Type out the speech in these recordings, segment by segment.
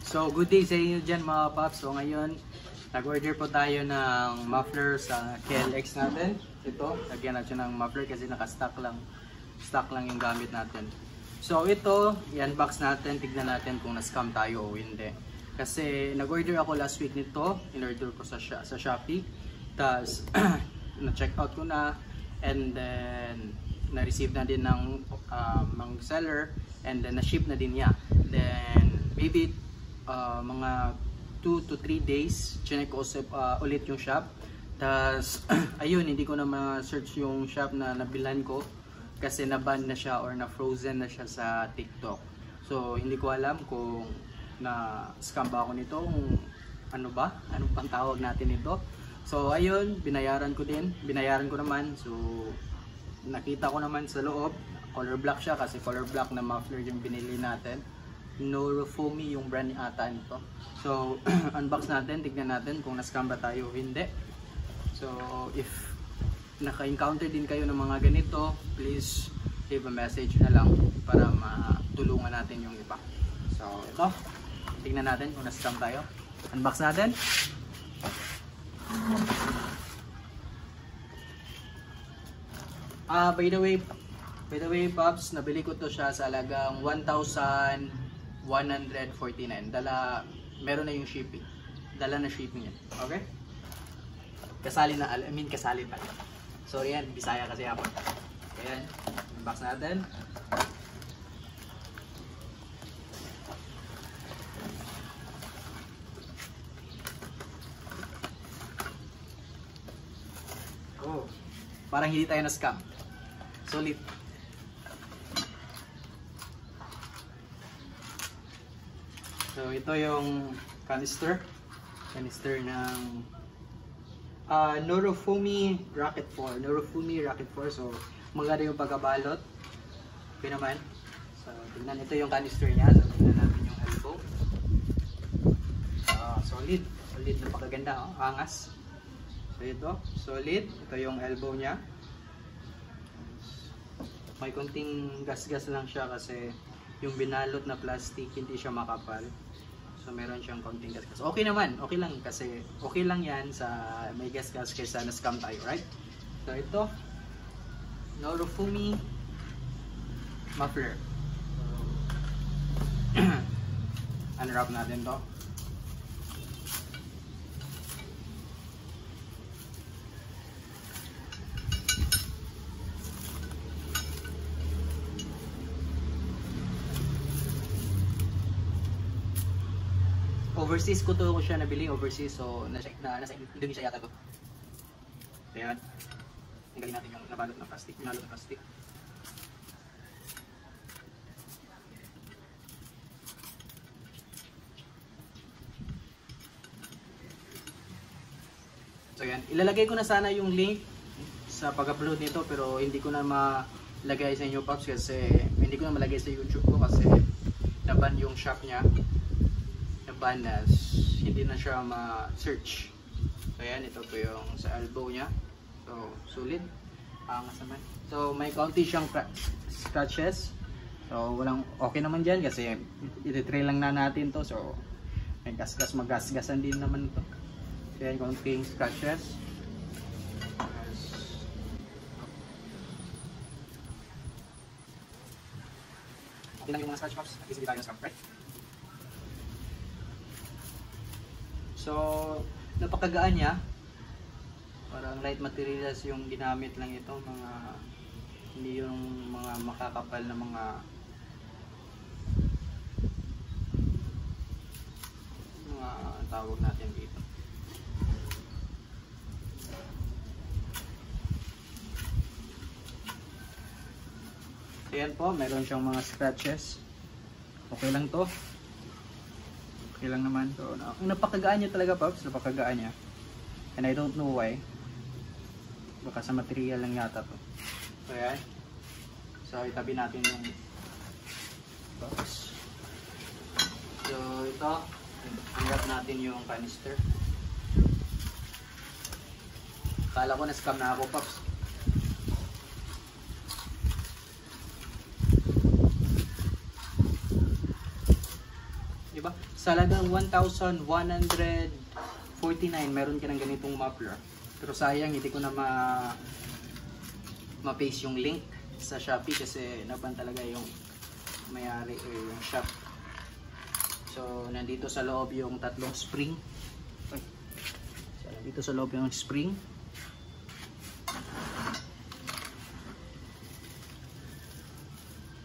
So, good day sa inyo dyan mga paps. So, ngayon, nag-order po tayo ng muffler sa KLX natin. Ito, lagyan natin ng muffler kasi naka-stock lang. Stock lang yung gamit natin. So, ito, i-unbox natin. Tignan natin kung na-scam tayo o hindi. Kasi, nag-order ako last week nito. In-order ko sa Shopee. Tapos, na-check out ko na. And then, na-receive na din ng seller. And then, na-ship na din niya. Then, maybe mga 2 to 3 days chinek ko ulit yung shop. Tas ayun, hindi ko na ma-search yung shop na nabilan ko kasi na-ban na siya or na-frozen na siya sa TikTok. So hindi ko alam kung na-scam ba ako nito, kung ano ba, anong pang tawag natin ito. So ayun, binayaran ko naman. So nakita ko naman sa loob, color black siya kasi color black na muffler yung binili natin. Norofoamy yung brand ata nito. So, unbox natin, tignan natin kung na-scam ba tayo o hindi. So, if naka-encounter din kayo ng mga ganito, please leave a message na lang para matulungan natin yung iba. So, ito, tignan natin kung na-scam tayo. Unbox natin. By the way, Pops, nabili ko to siya sa halagang 1,149. Meron na yung shipping. Dala na shipping yan. Okay? Kasali pa. Sorry yan, Bisaya kasi ako. Ayan, unbox natin. Oh, parang hindi tayo na-scam. Solid. So ito yung canister ng Norofoamy Rocket 4. So maganda yung pagkabalot. Okay naman. So tingnan, ito yung canister niya. So tingnan natin yung elbow. Solid napakaganda, oh. Angas. So ito, solid. Ito yung elbow niya. May konting gas-gas lang siya kasi yung binalot na plastic hindi siya makapal. So meron siyang konting gas-gas. Okay naman, okay lang kasi okay lang yan sa may gas-gas kaysa na-scam tayo, right? So ito, Norofoamy muffler. Unwrap natin to. Overseas ko siya nabili, overseas. So nasa Indonesia yata to. Ayan. Tanggalin natin yung binalot na plastic. So yan, ilalagay ko na sana yung link sa pag-upload nito pero hindi ko na malagay sa inyo, Pops, kasi hindi ko na malagay sa YouTube ko kasi naban yung shop niya. Banas, hindi na siya ma-search. So yan, ito po yung sa elbow niya. So solid, angas naman. So may kaunti siyang scratches. So walang, okay naman dyan kasi i-try lang na natin to. So may magasgasan din naman to. So yan, kaunting scratches. Okay lang yung mga scratch pops, at least hindi tayo na-scam, right? So, napakagaan niya. Parang light materials yung ginamit lang ito, hindi yung mga makakapal na mga tawag natin dito. Ayan po, meron siyang mga scratches. Okay lang to. Okay lang naman to. Napakagaan niya talaga, Pops. Napakagaan niya. And I don't know why. Baka sa material lang yata to. So yan. So itabi natin yung box. So ito, unwrap natin yung canister. Kala ko na-scam na ako, Pops. di ba? Sa halagang 1,149, meron ka ng ganitong muffler. Pero sayang, hindi ko na ma-paste yung link sa Shopee kasi napan talaga yung may-ari o yung shop. So, nandito sa loob yung tatlong spring. So, nandito sa loob yung spring.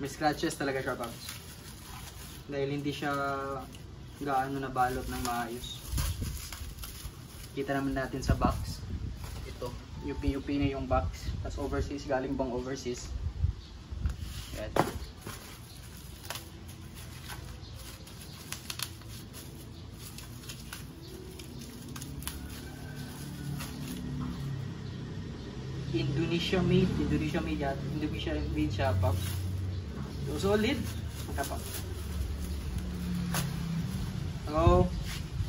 May scratches talaga siya, Pops. Dahil hindi siya gaano na balot ng maayos. Kita naman natin sa box. Ito, UP na yung box. Tapos overseas, galing bang overseas. Yan. Indonesia made siya, Pops. So, solid. So,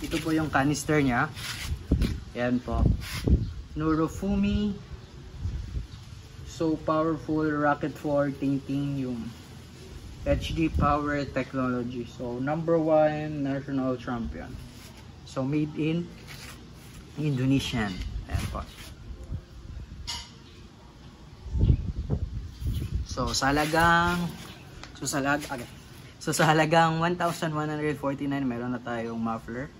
ito po yung canister niya. Yan po. Norofumi So Powerful Rocket 4 Titanium HD Power Technology. So, #1 national champion. So, made in Indonesian. Yan po. So, sa halagang 1,149 meron na tayong muffler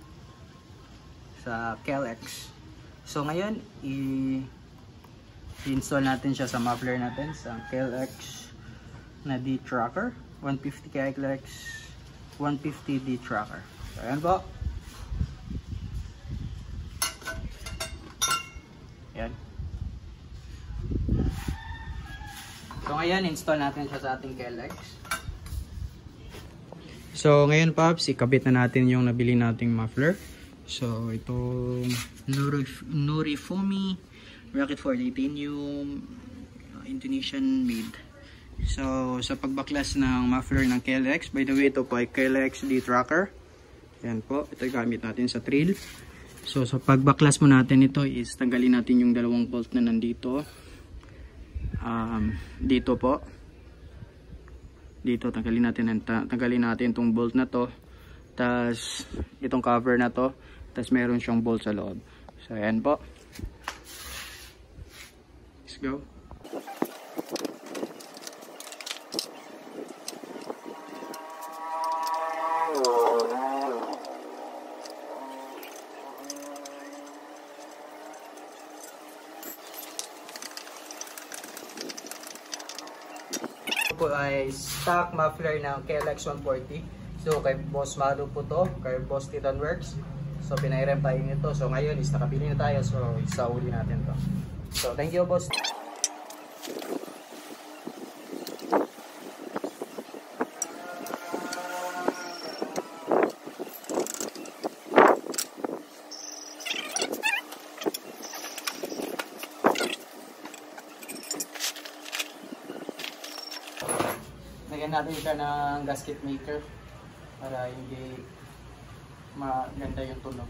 sa KELX. So ngayon i-install natin siya sa muffler natin sa KELX na D-Tracker 150 KELX 150 D-Tracker. So ayan po. Yan. So ngayon install natin siya sa ating KELX. So ngayon, Pops, ikabit na natin yung nabili nating muffler. So itong Norifumi Rocket 4 Titanium Indonesian made. So sa pagbaklas ng muffler ng KELX, by the way, ito po ay KELX D-Tracker. Yan po, ito gamit natin sa trail. So sa pagbaklas mo natin ito is tanggalin natin yung dalawang bolt na nandito. Dito po. Dito tanggalin natin itong bolt na to, tas itong cover na to, tas meron siyang bolt sa loob. So ayan po, let's go. Po ay stock muffler ng KELX 140. So kay Boss Mado po to, kay Boss Titan Works. So pinairam tayo nito. So ngayon is nakabili na tayo, so isauli natin to. So thank you, Boss. Lagyan natin siya ng gasket maker para hindi maganda yung tunog.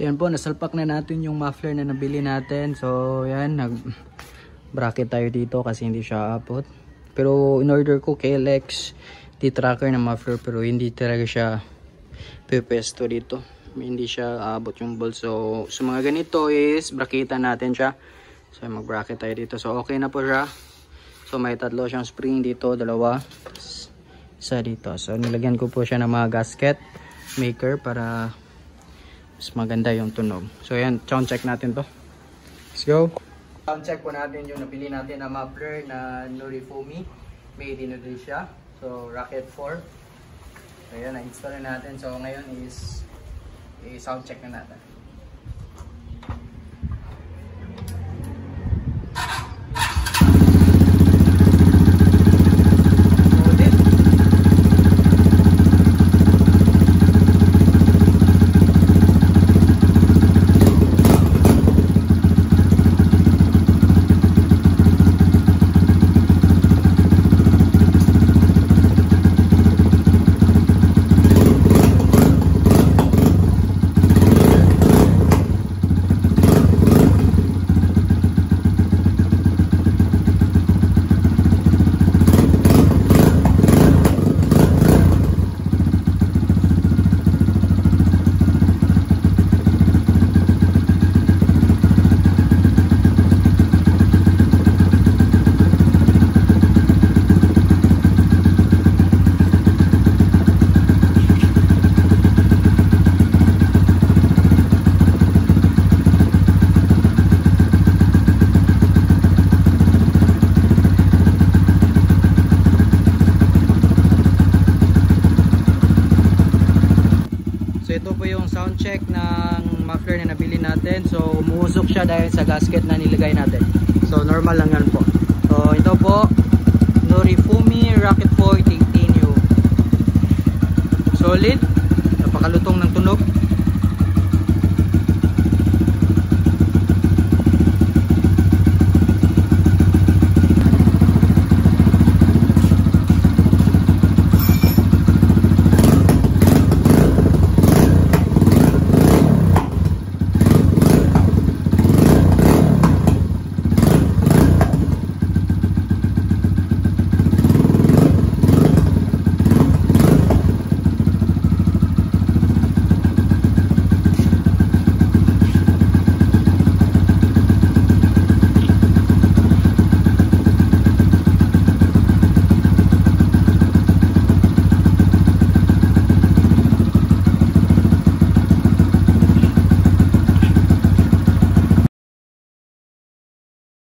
So yan po, nasalpak na natin yung muffler na nabili natin. So yan, nag-bracket tayo dito kasi hindi siya aabot. Pero in order ko KLX T-Tracker na muffler, pero hindi talaga siya pepesto dito. Hindi siya aabot yung bolt. So mga ganito is bracketan natin siya. So mag-bracket tayo dito. So okay na po siya. So may tatlo siyang spring dito, dalawa, isa dito. So nilagyan ko po siya ng mga gasket maker para mas maganda yung tunog. So yan, sound check natin to. Let's go. Sound check po natin yung nabili natin na muffler na Norifumi, made in Indonesia. So Rocket 4. So yan, na-install na natin. So ngayon is sound check na natin. So ito po yung sound check ng muffler na nabili natin. So umuusok siya dahil sa gasket na nilagay natin. So normal lang yan po. So ito po, Norifumi Rocket 4 Titanium. Solid, napakalutong